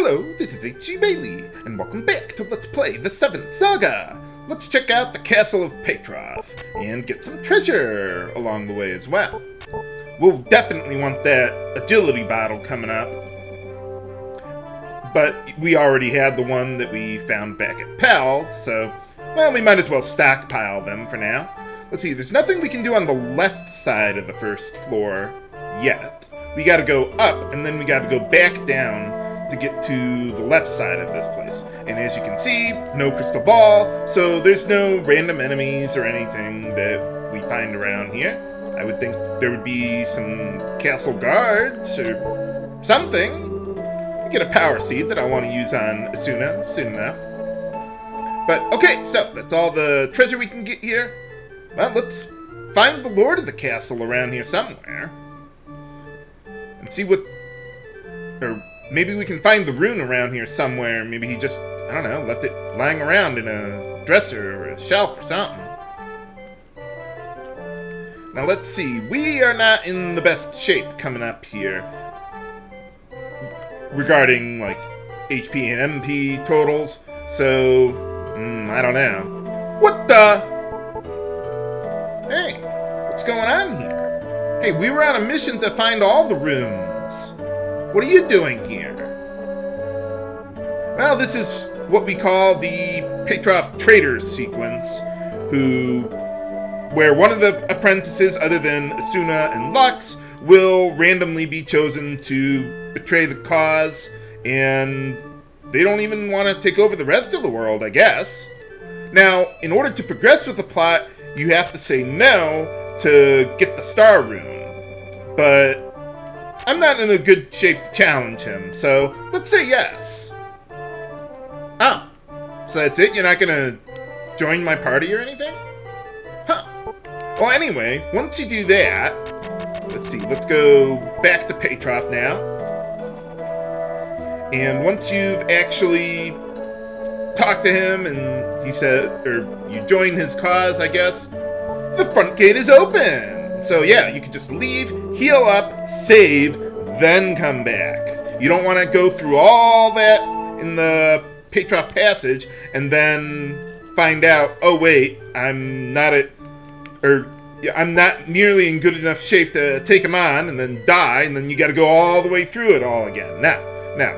Hello, this is King Lemele, and welcome back to Let's Play the 7th Saga! Let's check out the Castle of Patrof, and get some treasure along the way as well. We'll definitely want that agility battle coming up, but we already had the one that we found back at Pal, so, well, we might as well stockpile them for now. Let's see, there's nothing we can do on the left side of the first floor yet. We gotta go up, and then we gotta go back down to get to the left side of this place. And as you can see, no crystal ball, so there's no random enemies or anything that we find around here. I would think there would be some castle guards or something. I get a power seed that I want to use on Esuna soon enough. But okay, so that's all the treasure we can get here. Well, let's find the lord of the castle around here somewhere. And see what... or maybe we can find the rune around here somewhere. Maybe he just, I don't know, left it lying around in a dresser or a shelf or something. Now let's see. We are not in the best shape coming up here regarding, like, HP and MP totals. So, I don't know. What the? Hey, what's going on here? Hey, we were on a mission to find all the runes. What are you doing here? Well, this is what we call the Patrof Traders sequence, where one of the apprentices, other than Esuna and Lux, will randomly be chosen to betray the cause, and they don't even want to take over the rest of the world, I guess. Now, in order to progress with the plot, you have to say no to get the Star Rune, but I'm not in a good shape to challenge him, so let's say yes. Oh, so that's it? You're not gonna join my party or anything? Huh. Well, anyway, once you do that, let's see, let's go back to Patrof now. And once you've actually talked to him and he said, or you join his cause, I guess, the front gate is open. So yeah, you can just leave, heal up, save, then come back. You don't want to go through all that in the Patrof passage and then find out, oh wait, I'm not nearly in good enough shape to take him on, and then die, and then you got to go all the way through it all again. Now,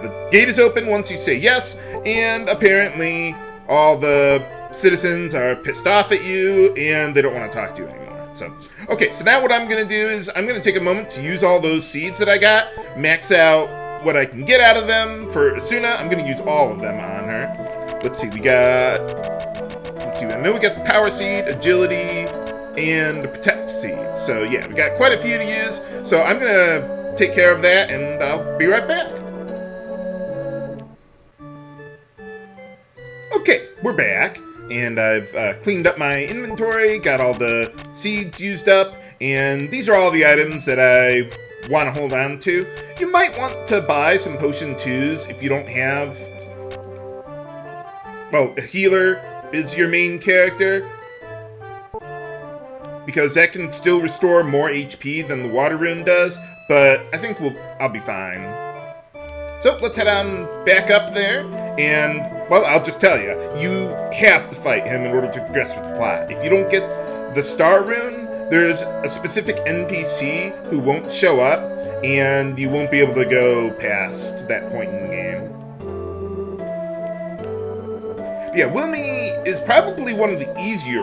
the gate is open once you say yes, and apparently all the citizens are pissed off at you, and they don't want to talk to you anymore. So, okay, so now what I'm going to do is I'm going to take a moment to use all those seeds that I got, max out what I can get out of them. For Esuna, I'm going to use all of them on her. Let's see, I know we got the power seed, agility, and the protect seed. So yeah, we got quite a few to use. So I'm going to take care of that, and I'll be right back. Okay, we're back. And I've cleaned up my inventory, got all the seeds used up, and these are all the items that I want to hold on to. You might want to buy some potion 2s if you don't have... well, a healer is your main character, because that can still restore more HP than the water rune does, but I think I'll be fine. So let's head on back up there, and, well, I'll just tell you, you have to fight him in order to progress with the plot. If you don't get the Star Rune, there's a specific NPC who won't show up, and you won't be able to go past that point in the game. But yeah, Lemele is probably one of the easier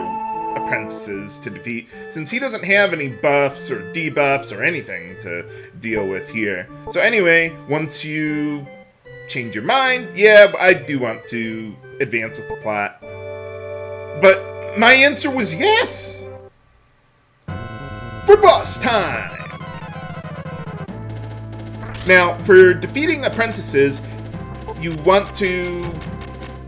apprentices to defeat, since he doesn't have any buffs or debuffs or anything to deal with here. So anyway, once you change your mind, yeah, I do want to advance with the plot. But my answer was yes! For boss time! Now, for defeating apprentices, you want to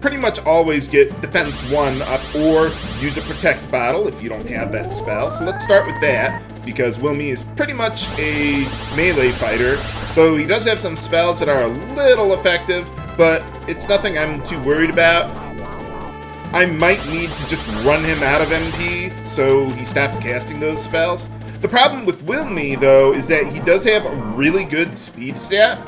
pretty much always get defense 1 up, or use a protect bottle if you don't have that spell. So let's start with that, because Lemele is pretty much a melee fighter, though he does have some spells that are a little effective, but it's nothing I'm too worried about. I might need to just run him out of MP so he stops casting those spells. The problem with Lemele, though, is that he does have a really good speed stat.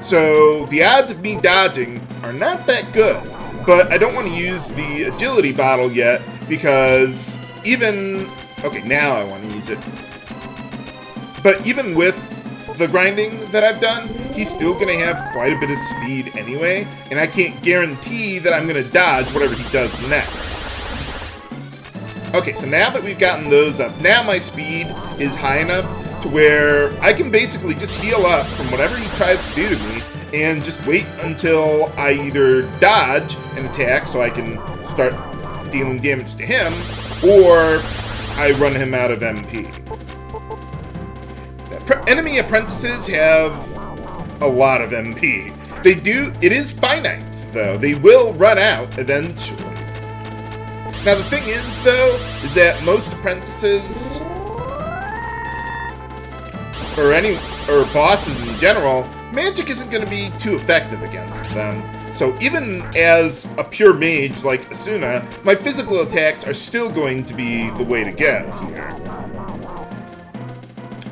So the odds of me dodging are not that good. But I don't want to use the agility bottle yet because even... Okay, now I want to use it. But even with the grinding that I've done, he's still going to have quite a bit of speed anyway, and I can't guarantee that I'm going to dodge whatever he does next. Okay, so now that we've gotten those up, now my speed is high enough to where I can basically just heal up from whatever he tries to do to me and just wait until I either dodge an attack so I can start dealing damage to him, or I run him out of MP. Enemy apprentices have a lot of MP. They do, it is finite though. They will run out eventually. Now the thing is though, is that most apprentices, or bosses in general, magic isn't going to be too effective against them. So even as a pure mage like Esuna, my physical attacks are still going to be the way to go here.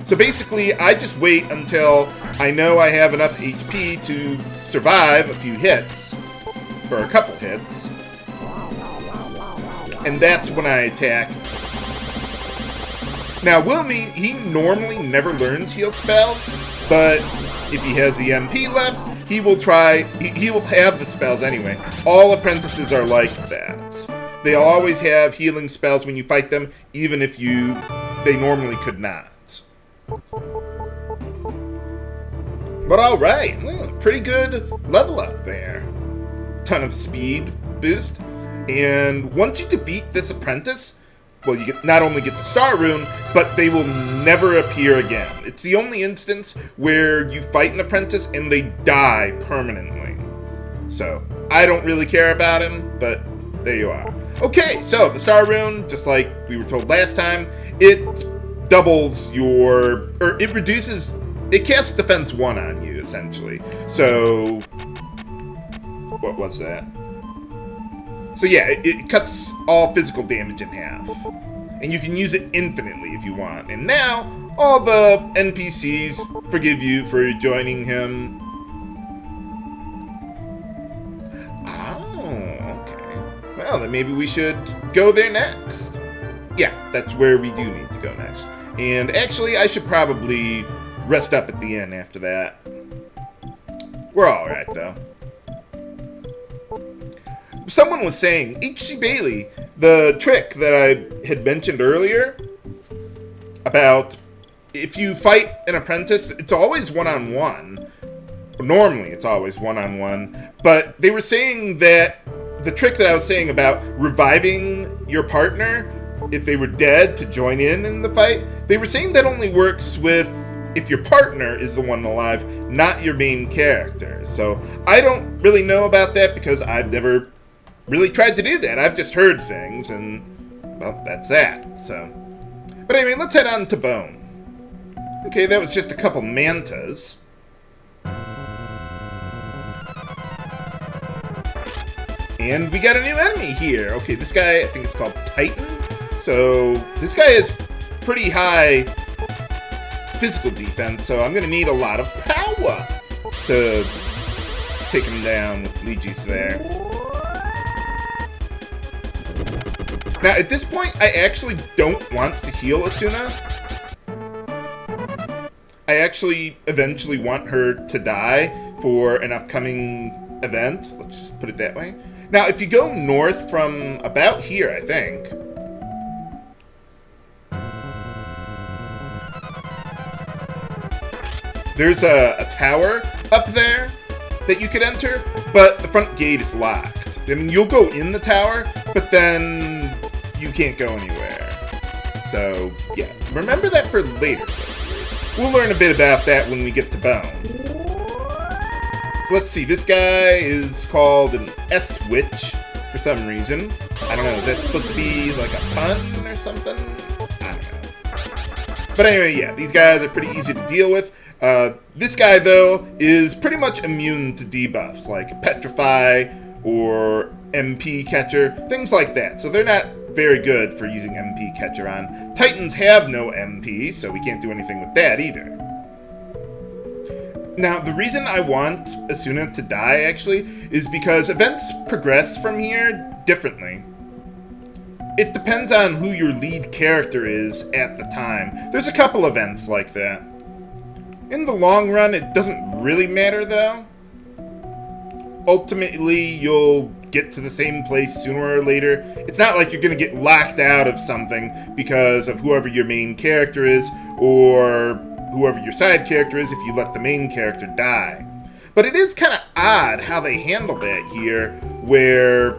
So basically, I just wait until I know I have enough HP to survive a few hits, or a couple hits, and that's when I attack. Now, Wilmy, he normally never learns heal spells, but if he has the MP left, he will try, he will have the spells anyway. All apprentices are like that. They'll always have healing spells when you fight them, even if they normally could not. But alright, well, pretty good level up there. Ton of speed boost. And once you defeat this apprentice, well, you not only get the Star Rune, but they will never appear again. It's the only instance where you fight an apprentice and they die permanently. So, I don't really care about him, but there you are. Okay, so the Star Rune, just like we were told last time, it doubles your, or it reduces, it casts defense 1 on you, essentially. So, what was that? So yeah, it cuts all physical damage in half. And you can use it infinitely if you want. And now, all the NPCs forgive you for joining him. Oh, okay. Well, then maybe we should go there next. Yeah, that's where we do need to go next. And actually, I should probably rest up at the inn after that. We're alright, though. Someone was saying, H.C. Bailey, the trick that I had mentioned earlier about if you fight an apprentice, it's always one-on-one. Normally, it's always one-on-one. But they were saying that the trick that I was saying about reviving your partner if they were dead to join in the fight, they were saying that only works with if your partner is the one alive, not your main character. So I don't really know about that because I've never really tried to do that. I've just heard things, and, well, that's that, so. But anyway, let's head on to Bone. Okay, that was just a couple mantas. And we got a new enemy here. Okay, this guy, I think it's called Titan. So, this guy has pretty high physical defense, so I'm gonna need a lot of power to take him down with Legis there. Now, at this point, I actually don't want to heal Esuna. I actually eventually want her to die for an upcoming event. Let's just put it that way. Now, if you go north from about here, I think, there's a tower up there that you could enter, but the front gate is locked. I mean, you'll go in the tower, but then you can't go anywhere. So, yeah, remember that for later. We'll learn a bit about that when we get to Bone. So let's see, this guy is called an S-Witch for some reason. I don't know, is that supposed to be like a pun or something? I don't know. But anyway, yeah, these guys are pretty easy to deal with. This guy, though, is pretty much immune to debuffs, like Petrify or MP Catcher, things like that. So they're not very good for using MP Catcher on. Titans have no MP, so we can't do anything with that either. Now, the reason I want Esuna to die, actually, is because events progress from here differently. It depends on who your lead character is at the time. There's a couple events like that. In the long run, it doesn't really matter, though. Ultimately, you'll get to the same place sooner or later. It's not like you're going to get locked out of something because of whoever your main character is, or whoever your side character is if you let the main character die. But it is kind of odd how they handle that here, where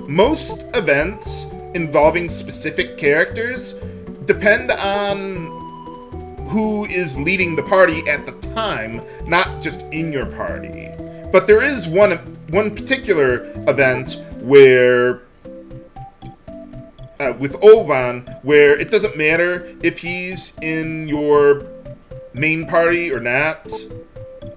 most events involving specific characters depend on who is leading the party at the time, not just in your party. But there is one particular event where, with Olvan, where it doesn't matter if he's in your main party or not.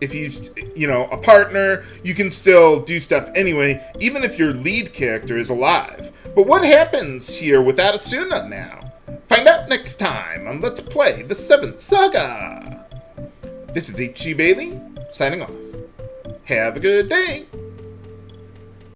If he's, a partner, you can still do stuff anyway, even if your lead character is alive. But what happens here without Esuna now? Find out next time on Let's Play the 7th Saga! This is H.G. Bailey, signing off. Have a good day!